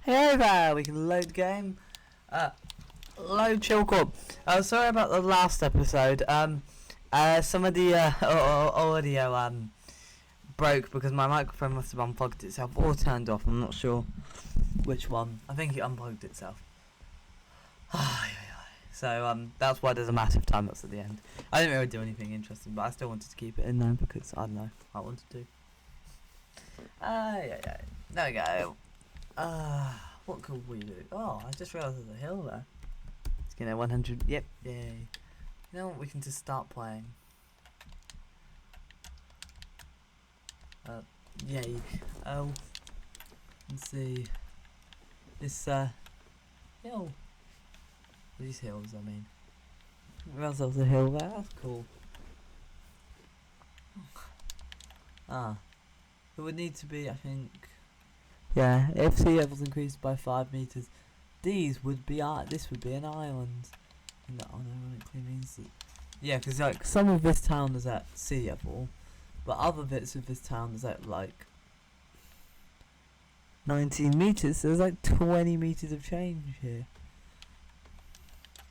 Hey there, we can load game. Load chill corp. Sorry about the last episode. Some of the audio broke because my microphone must have unplugged itself or turned off. I'm not sure which one. I think it unplugged itself. So that's why there's a massive time lapse at the end. I didn't really do anything interesting, but I still wanted to keep it in there because I don't know. I wanted to. There we go. What could we do? Oh, I just realised there's a hill there. Let's get 100. Yep, yay. You know what? We can just start playing. Yay. Oh, let's see. This hill. These hills, I mean. There's a hill there. That's cool. It would need to be, I think. Yeah, if sea levels increased by 5 meters, this would be an island. And that ironically means that, yeah, because like some of this town is at sea level, but other bits of this town is at like 19 meters. So there's like 20 meters of change here.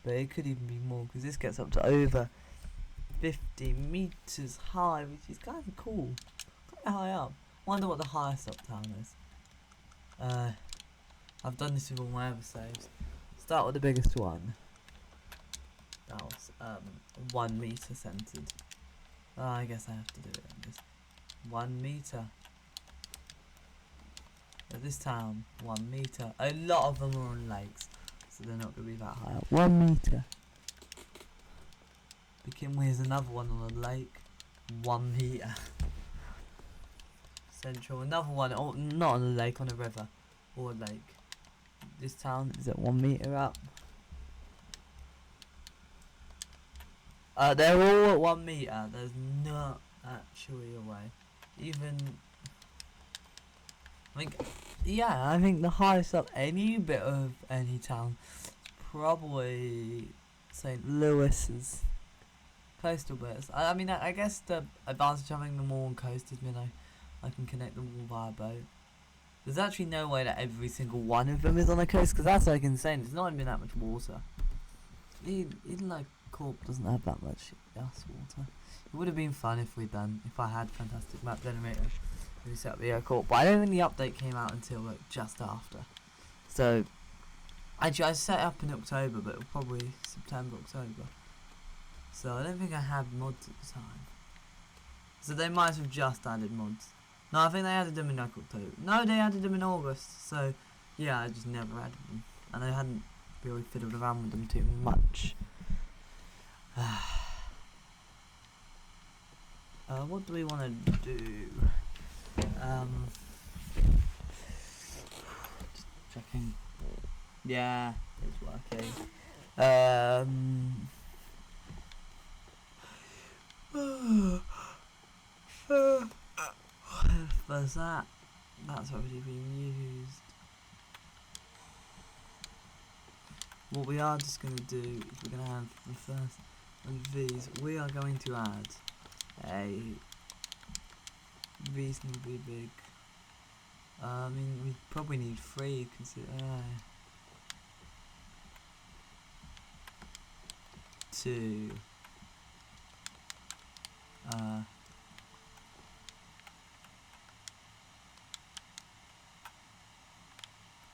But it could even be more because this gets up to over 50 meters high, which is kind of cool. Quite high up. Wonder what the highest up town is. I've done this with all my other saves. Start with the biggest one. That was 1 meter centered. I guess I have to do it on this. 1 meter. At this town, 1 meter. A lot of them are on lakes, so they're not going to be that high. 1 meter. Begin with another one on a lake. 1 meter. Central, another one, not on a lake, on a river or a lake. This town is at 1 meter up. They're all at 1 meter. There's not actually a way. Even, I think the highest up any bit of any town is probably St. Louis's coastal bits. I mean, I guess the advantage of having them all on coast is, I can connect them all via boat. There's actually no way that every single one of them is on a coast, because that's like insane. There's not even that much water. Even like Corp doesn't have that much water. It would have been fun if I had fantastic map generators we set up the Corp, but I don't think the update came out until like just after. So actually I set it up in October, but it was probably September, October. So I don't think I had mods at the time. So they might have just added mods. No, I think they added them in like October. No, they added them in August. So, yeah, I just never added them. And I hadn't really fiddled around with them too much. What do we want to do? Just checking. Yeah, it's working. There's that. That's already been used. What we are just going to do is we're going to have the first of these. We are going to add a reasonably big. I mean, we probably need 3. Consider 2.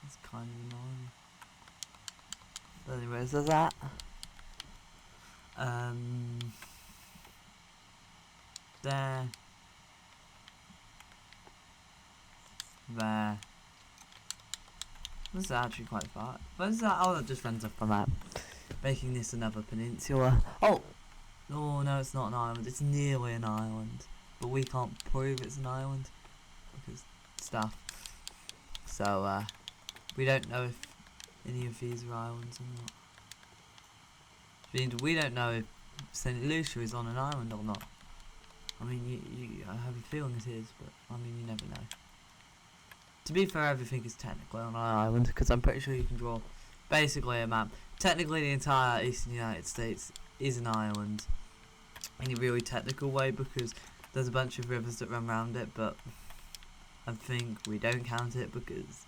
It's kind of annoying. But anyways, there's that. There. There. This is actually quite far. But is that? Oh, that just runs off the map, making this another peninsula. Oh! Oh no, it's not an island. It's nearly an island, but we can't prove it's an island because stuff. So we don't know if any of these are islands or not. We don't know if St. Lucia is on an island or not. I mean, I have a feeling it is, but I mean, you never know. To be fair, everything is technically on an island, because I'm pretty sure you can draw basically a map. Technically, the entire eastern United States is an island in a really technical way, because there's a bunch of rivers that run around it, but I think we don't count it because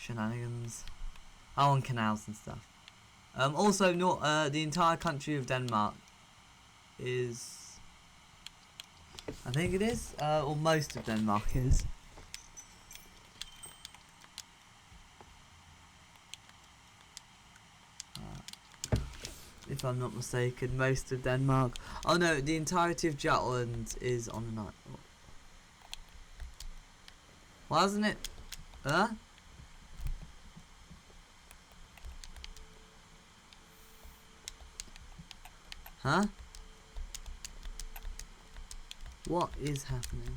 shenanigans. Oh, and canals and stuff. Also, the entire country of Denmark is, I think it is, or most of Denmark is. If I'm not mistaken, most of Denmark. Oh no, the entirety of Jutland is on the night. Wasn't it? Huh? Huh? What is happening?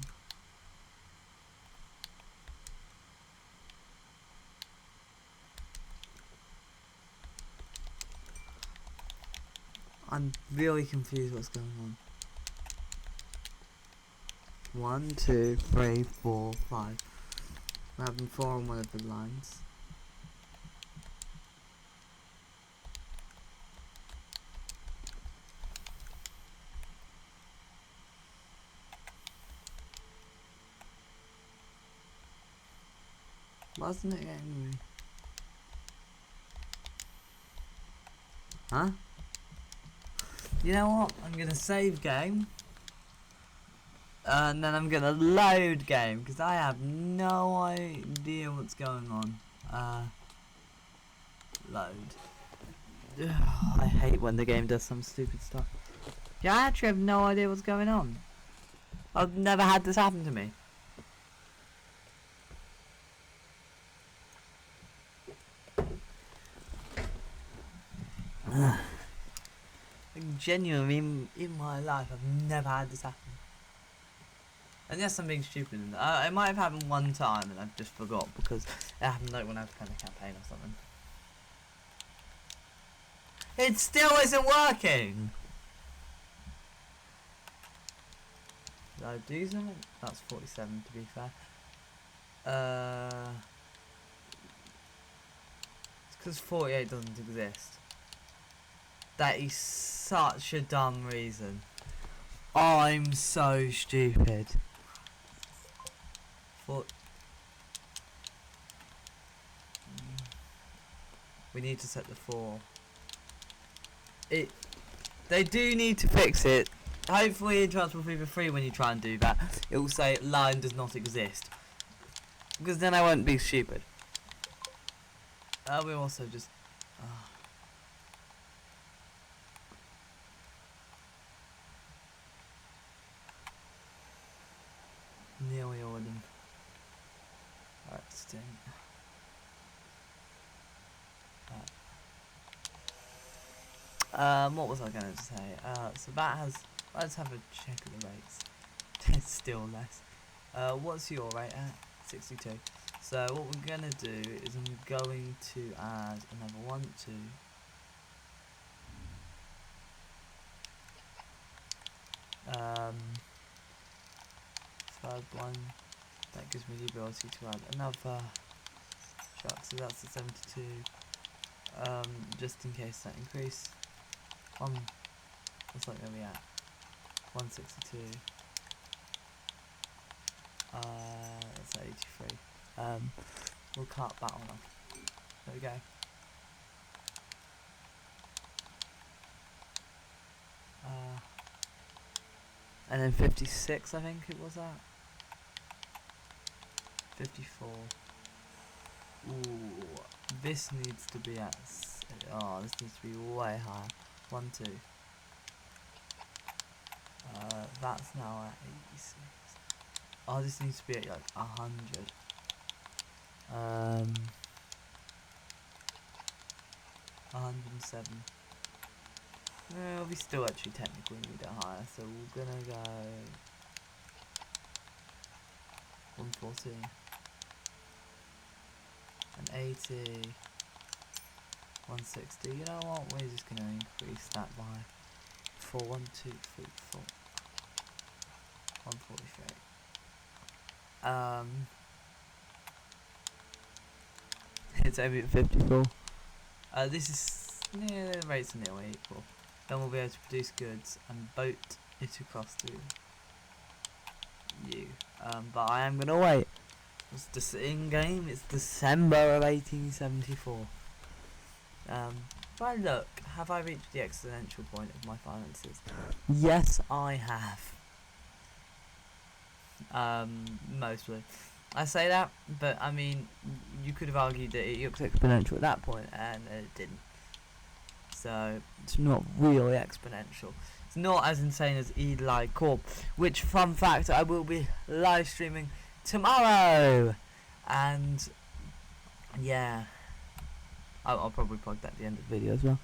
I'm really confused what's going on. 1, 2, 3, 4, 5. I'm having 4 on one of the lines. Wasn't it getting me? Huh? You know what? I'm gonna save game. And then I'm gonna load game because I have no idea what's going on. Load. Ugh, I hate when the game does some stupid stuff. Yeah, I actually have no idea what's going on. I've never had this happen to me. Like, genuinely, in my life, I've never had this happen. And yes, I'm being stupid. It might have happened one time and I've just forgot because it happened like when I was playing a campaign or something. It still isn't working! Did I do something? That's 47 to be fair. It's because 48 doesn't exist. That is such a dumb reason. I'm so stupid. We need to set the 4. They do need to fix it. Hopefully in Transport Fever 3 when you try and do that, it will say line does not exist. Because then I won't be stupid. We also just... Nearly ordered. Alright, sting. What was I going to say? So that has... Let's have a check of the rates. It's still less. What's your rate at? 62. So what we're going to do is I'm going to add another 1, 2... third one. That gives me the ability to add another truck, so that's the 72. Just in case that increase. What's that going to be at? 162. That's 83. We'll cut that one off. There we go. And then 56, I think it was that. 54. Ooh, this needs to be at. Oh, this needs to be way higher. 1, 2. That's now at 86. Oh, this needs to be at like 100. 107. Well, we still actually technically need it higher, so we're gonna go 114 and 80, 160. You know what? We're just gonna increase that by 4, 1, 2, 3, 4, 143. It's over at 54. This is near the rates are nearly equal. Then we'll be able to produce goods and boat it across to you. But I am gonna wait It's in game. It's December of 1874. Right, look, have I reached the exponential point of my finances? Yes, I have. Mostly. I say that, but I mean, you could have argued that it looked exponential at that point, and it didn't. So, it's not really exponential. It's not as insane as Eli Corp, which, fun fact, I will be live streaming tomorrow! And, yeah. I'll probably plug that at the end of the video as well.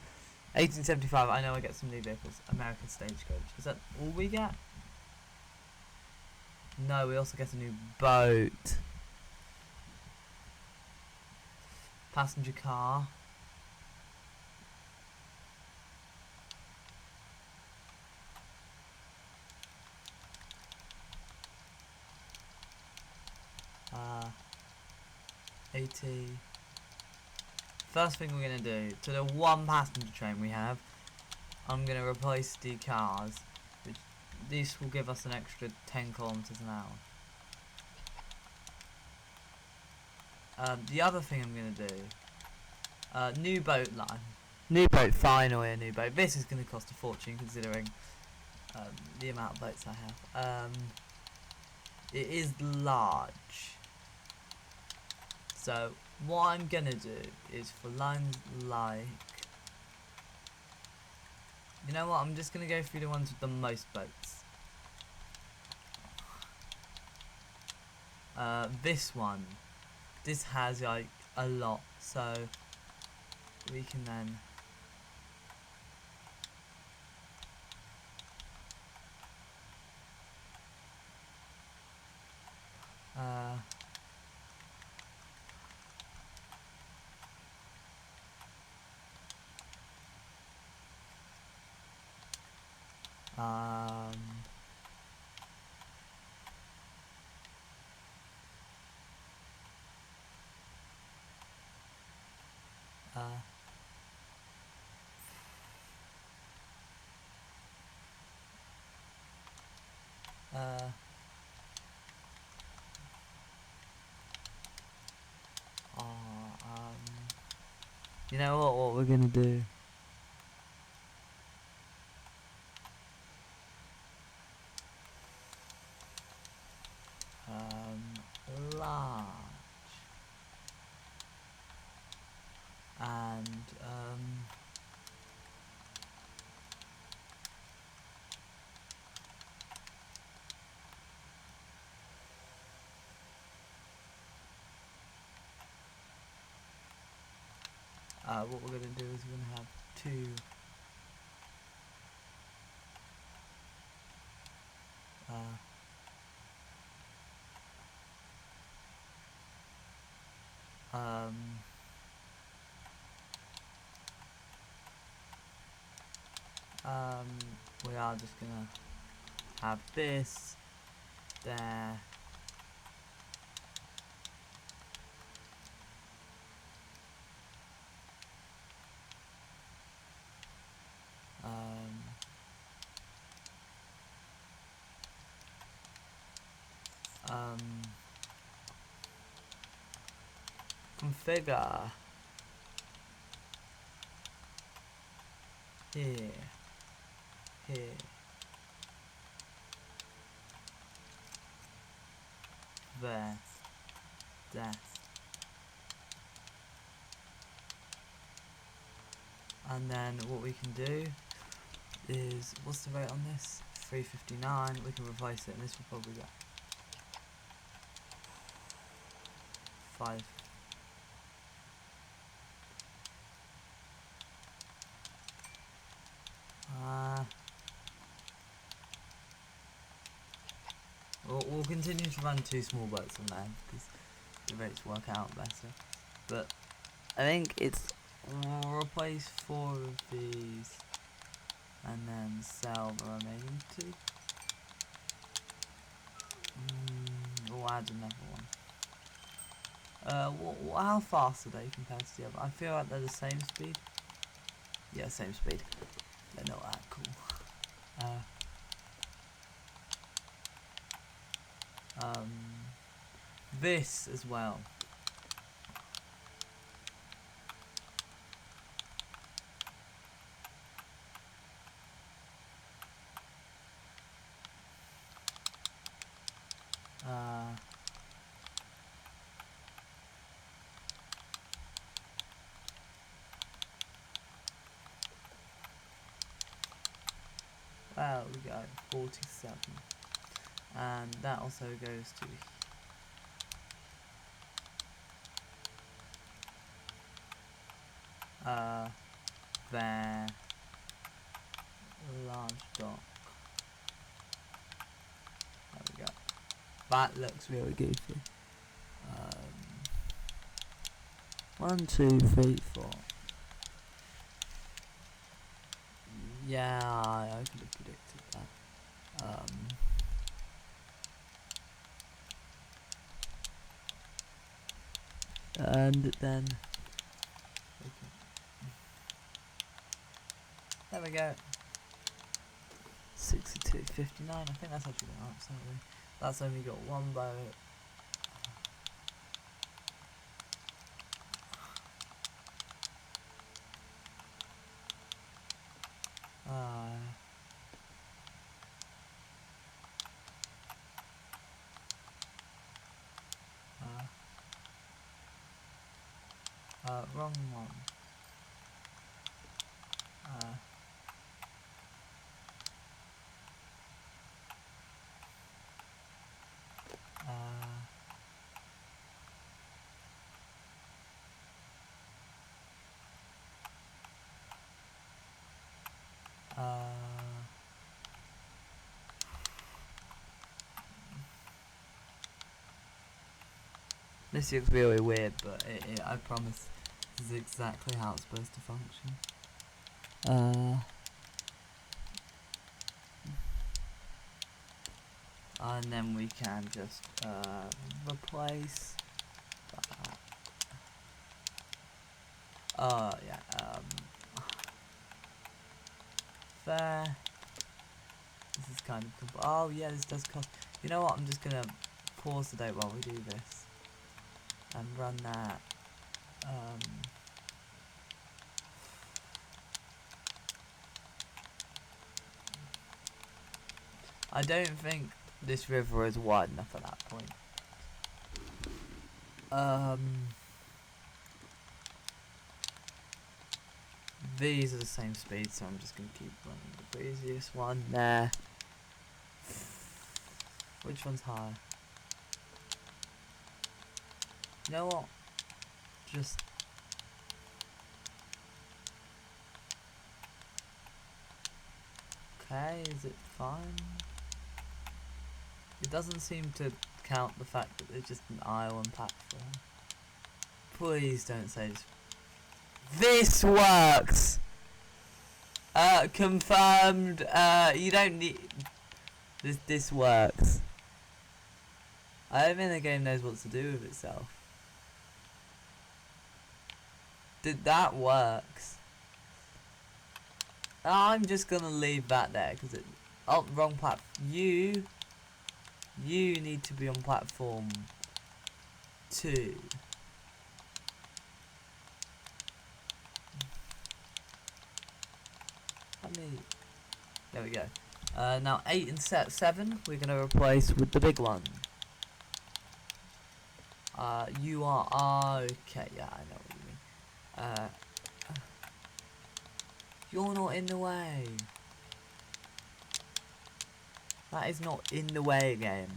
1875, I know I get some new vehicles. American Stagecoach. Is that all we get? No, we also get a new boat. Passenger car. Uh, 80. First thing we're going to do, to the one passenger train we have, I'm going to replace the cars. Which this will give us an extra 10 kilometers an hour. The other thing I'm going to do, new boat line. New boat, finally a new boat. This is going to cost a fortune considering the amount of boats I have. It is large. So what I'm going to do is for lines like... You know what, I'm just going to go through the ones with the most boats. This one. This has like a lot, so we can then um you know what we're gonna do? Large and what we're gonna do is we're gonna have two we are just gonna have this there. Configure here, there, and then what we can do is, what's the rate on this? 359. We can replace it, and this will probably go 5. We'll continue to run 2 small boats on there because the rates work out better. But I think we'll replace 4 of these and then sell the remaining 2. We'll add another one. How fast are they compared to the other? I feel like they're the same speed. Yeah, same speed. They're not that cool. this as well. Well, we got 47, and that also goes to their large dock. There we go. That looks really goofy. 1, 2, 3, 4. Yeah, I could have predicted that. And then there we go. 62, 59. I think that's actually going up slightly. That's only got one boat. Wrong one. This looks really weird, but I promise this is exactly how it's supposed to function. And then we can just replace that. Yeah, there. This is kind of oh yeah, this does cost. You know what? I'm just gonna pause the date while we do this and run that. I don't think this river is wide enough at that point. These are the same speed, so I'm just gonna keep running the previous one there. Which one's higher? You know what? Just okay, is it fine? It doesn't seem to count the fact that there's just an island platform. Please don't say this. This works! Confirmed, you don't need... This works. I don't think the game knows what to do with itself. That works. I'm just gonna leave that there, because it... Oh, wrong platform. You need to be on platform 2. There we go. Now 8 and 7 we're gonna replace with the big one. You are okay. Yeah, I know what you mean. You're not in the way. That is not in the way again.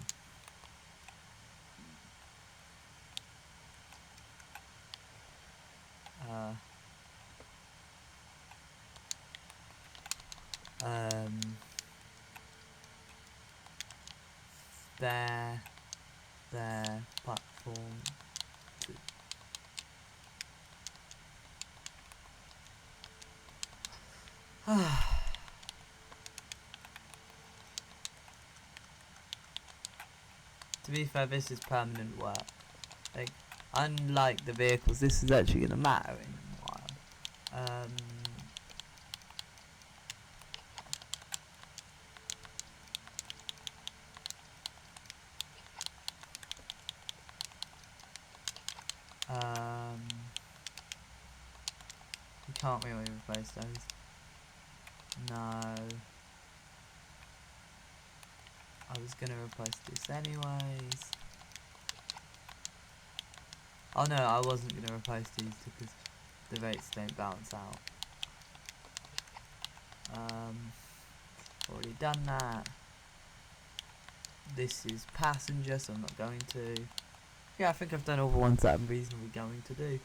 There, platform 2. To be fair, this is permanent work. Like, unlike the vehicles, this is actually gonna matter in a while. can't really replace those. No. I was gonna replace this anyways. Oh no, I wasn't gonna replace these because the rates don't balance out. Already done that. This is passenger, so I'm not going to. Yeah, I think I've done all the ones that I'm reasonably going to do,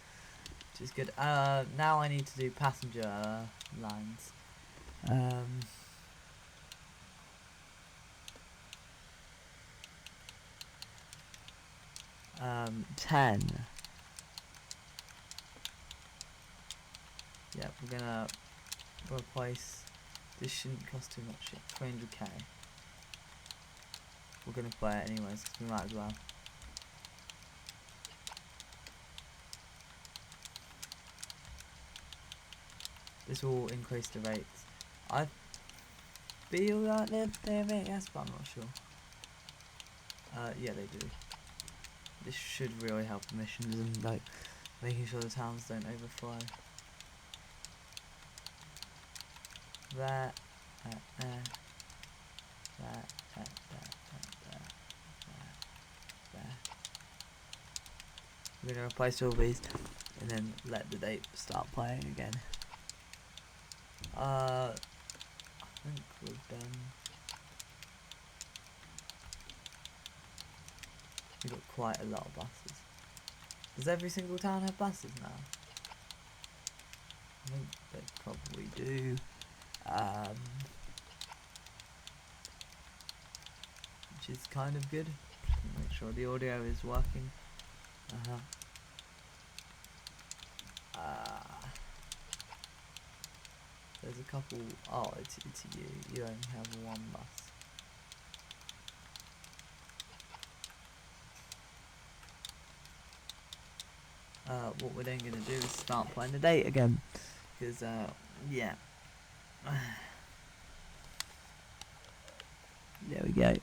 which is good. Now I need to do passenger lines. 10. Yeah, we're gonna replace. This shouldn't cost too much. 300k. We're gonna play it anyways, because we might as well. This will increase the rates. I feel like they're yes, but I'm not sure. Yeah, they do. This should really help the missions and like making sure the towns don't overflow. That, there. We're gonna replace all these and then let the date start playing again. I think we've done. We've got quite a lot of buses. Does every single town have buses now? I think they probably do. Which is kind of good. Make sure the audio is working. There's a couple. Oh, it's you. You only have one bus. What we're then gonna do is start playing the date again, because yeah. There we go.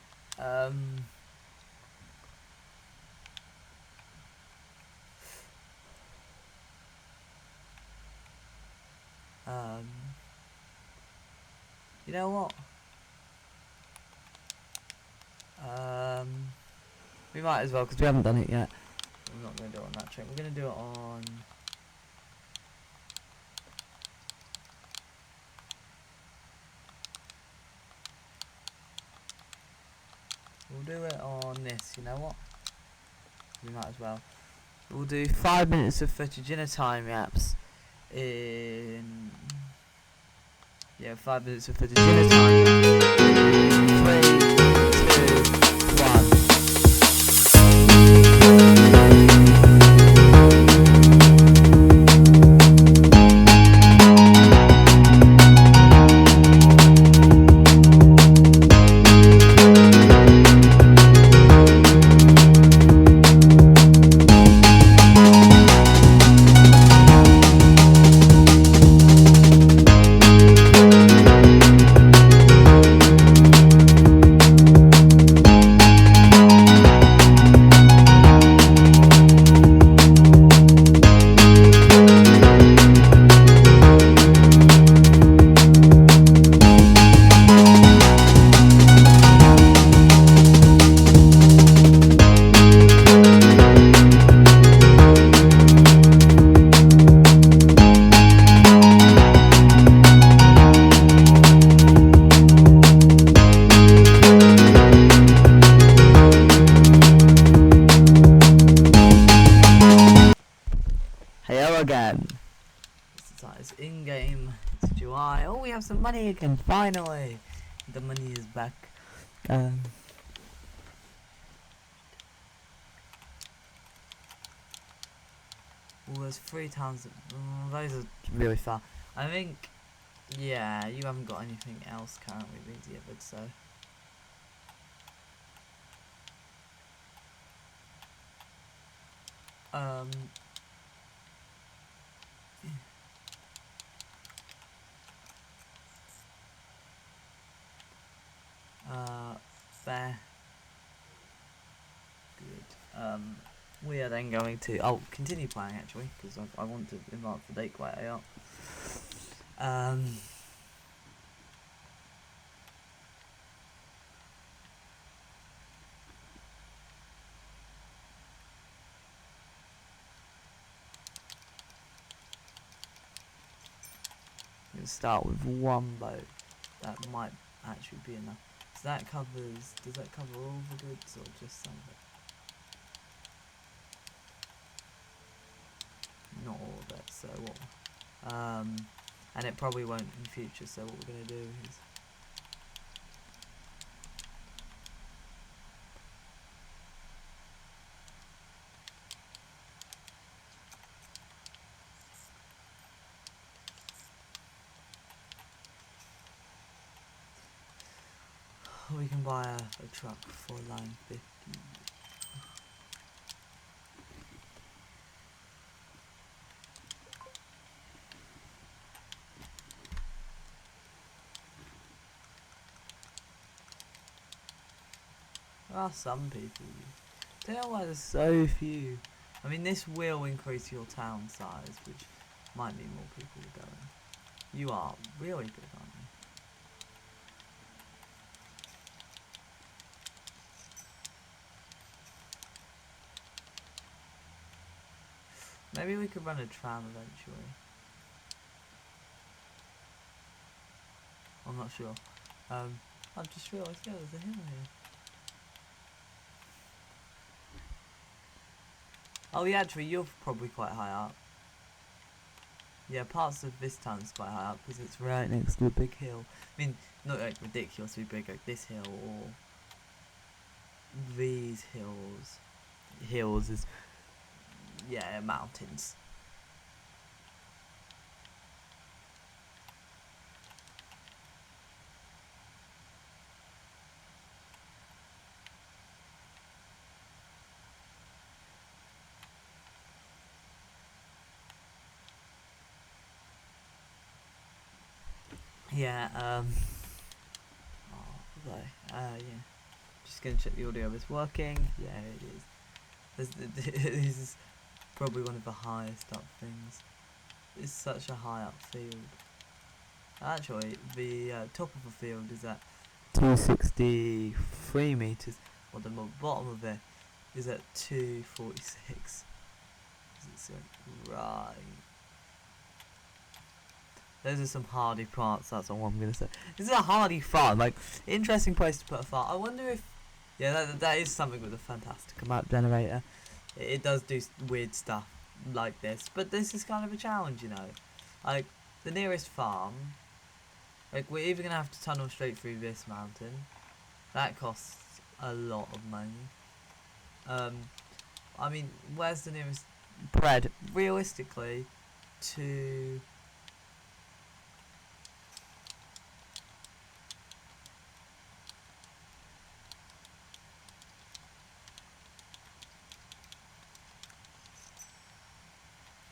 You know what? We might as well, because we haven't done it yet. I'm not going to do it on that train. We're going to do it on. We'll do it on this. You know what? We might as well. We'll do 5 minutes of footage in a time lapse. In. Yeah, 5 minutes of footage in a time lapse. 3, 2, 1. Hello again. It's in-game. It's July. Oh, we have some money again. Finally, the money is back. Well, there's 3 towns. Those are really far. I think. Yeah, you haven't got anything else currently being delivered, so. There. Good. We are then going to. I'll continue playing actually, because I want to invite the date quite up. Um, We'll start with one boat. That might actually be enough. So that covers. Does that cover all the goods or just some of it? Not all of it. So what? And it probably won't in the future. So what we're gonna do is. We can buy a truck for line 50. There are some people. I don't know why there's so few. I mean, this will increase your town size, which might mean more people will go in. You are really good, aren't you? Maybe we could run a tram eventually. I'm not sure. I've just realised, yeah, there's a hill here. Oh yeah, actually, you're probably quite high up. Yeah, parts of this town's quite high up because it's right next to a big hill. I mean, not like ridiculously big like this hill or these hills. Hills is, yeah, mountains. Yeah, oh, yeah. Just gonna check the audio is working. Yeah, it is. This is probably one of the highest up things. It's such a high up field. Actually, the top of the field is at 263 meters, while the bottom of it is at 246. It's right. Those are some hardy parts, that's all I'm going to say. This is a hardy farm, like, interesting place to put a farm. I wonder if, yeah, that is something with a Fantastica map generator. It does do weird stuff like this, but this is kind of a challenge, you know. Like, the nearest farm, like, we're either going to have to tunnel straight through this mountain. That costs a lot of money. I mean, where's the nearest bread? Realistically, to...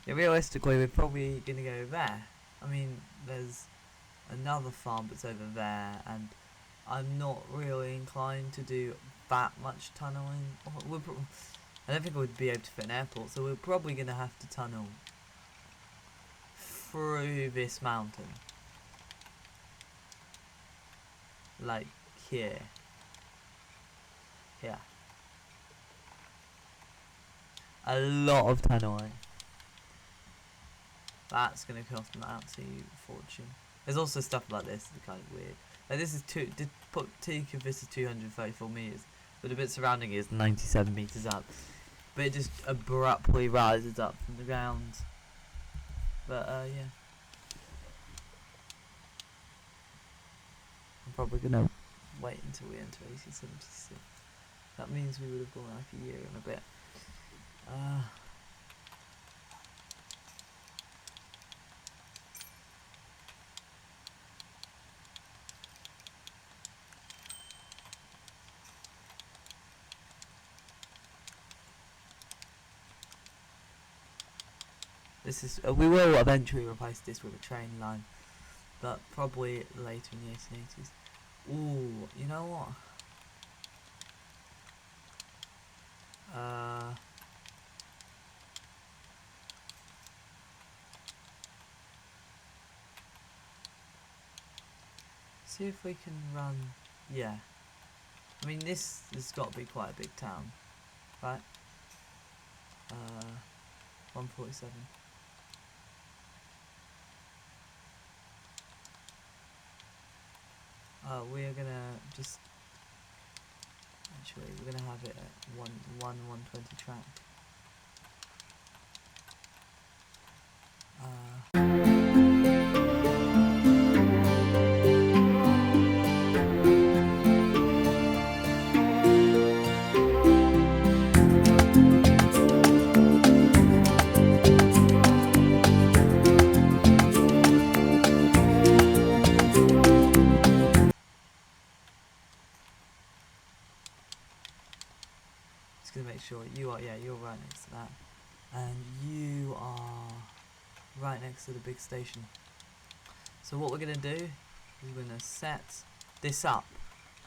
Yeah, realistically, we're probably going to go there. I mean, there's another farm that's over there, and I'm not really inclined to do that much tunneling. I don't think I would be able to fit an airport, so we're probably going to have to tunnel through this mountain. Like, here. Here. A lot of tunneling. That's going to cost an absolute fortune. There's also stuff like this that's kind of weird. Like this is peak of this is 234 meters, but the bit surrounding it is 97 meters up. But it just abruptly rises up from the ground. But yeah, I'm probably gonna wait until we enter 1876. That means we would have gone like a year and a bit. This is we will eventually replace this with a train line, but probably later in the 1880s. Ooh, you know what? see if we can run. Yeah. I mean, this has got to be quite a big town, right? 147. We are gonna just. Actually, we're gonna have it at 120 track. Just gonna make sure you are. Yeah, you're right next to that, and you are right next to the big station. So what we're gonna do is we're gonna set this up.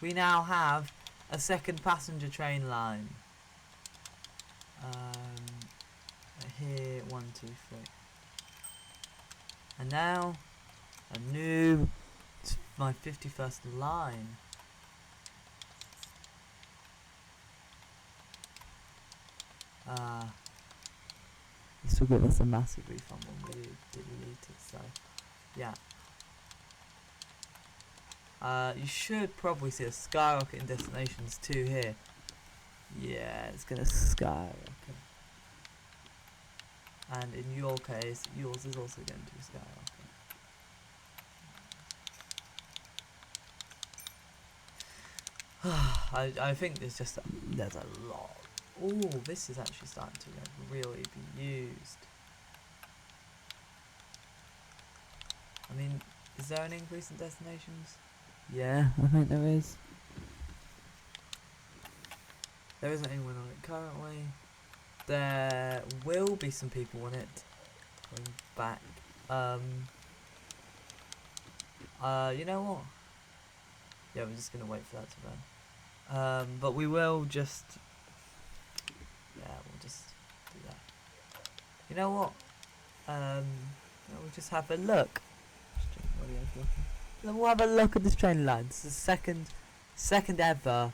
We now have a second passenger train line. Here, 1, 2, 3, and now a new, my 51st line. This will give us a massive refund when we delete it, so yeah. You should probably see a skyrocket in destinations 2 here. Yeah, it's gonna skyrocket. And in your case, yours is also going to skyrocket. I think there's a lot. Oh, this is actually starting to really be used. I mean, is there an increase in destinations? Yeah, I think there is. There isn't anyone on it currently. There will be some people on it going back. You know what? Yeah, we're just gonna wait for that to run. But we will just. Yeah, we'll just do that. You know what? We'll just have a look. We'll have a look at this train line. It's the second ever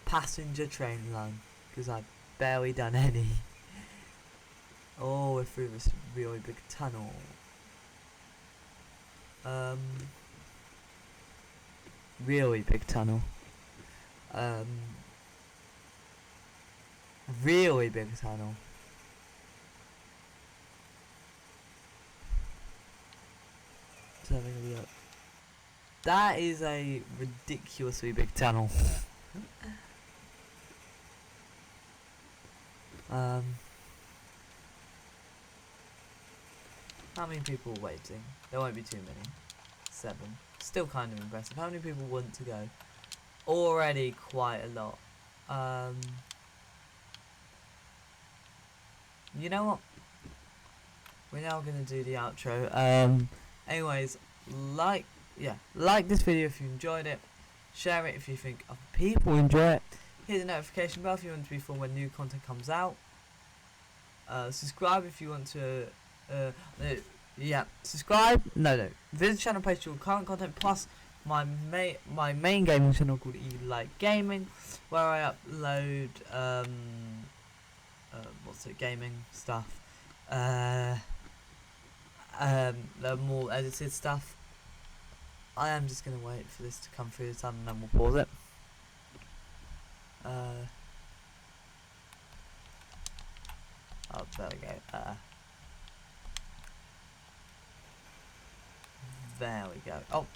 passenger train line, because I've barely done any. Oh, we're through this really big tunnel. Really big tunnel. Really big tunnel. Just having a look. That is a ridiculously big tunnel. How many people are waiting? There won't be too many. 7. Still kind of impressive. How many people want to go? Already quite a lot. You know what? We're now gonna do the outro. Anyways, like this video if you enjoyed it. Share it if you think other people enjoy it. Hit the notification bell if you want to be informed when new content comes out. Subscribe if you want to. Subscribe. No. Visit the channel page for current content plus my main gaming channel called Eli Gaming, where I upload gaming stuff. The more edited stuff. I am just gonna wait for this to come through the tunnel and then we'll pause it. Oh, there we go. There we go. Oh.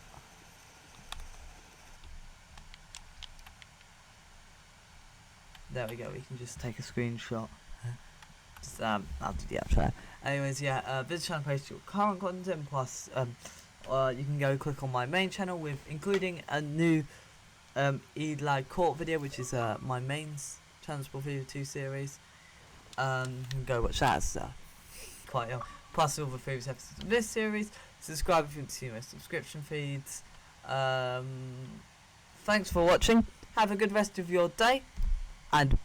There we go. We can just take a screenshot. Just I'll do the outro. Anyways, yeah. Visit channel page for current content plus you can go click on my main channel with including a new Eli Court video, which is my main Transport Fever 2 series. You can go watch that. It's quite young. Plus all the previous episodes of this series. Subscribe if you want to see my subscription feeds. Thanks for watching. Have a good rest of your day. And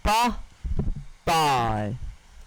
bye.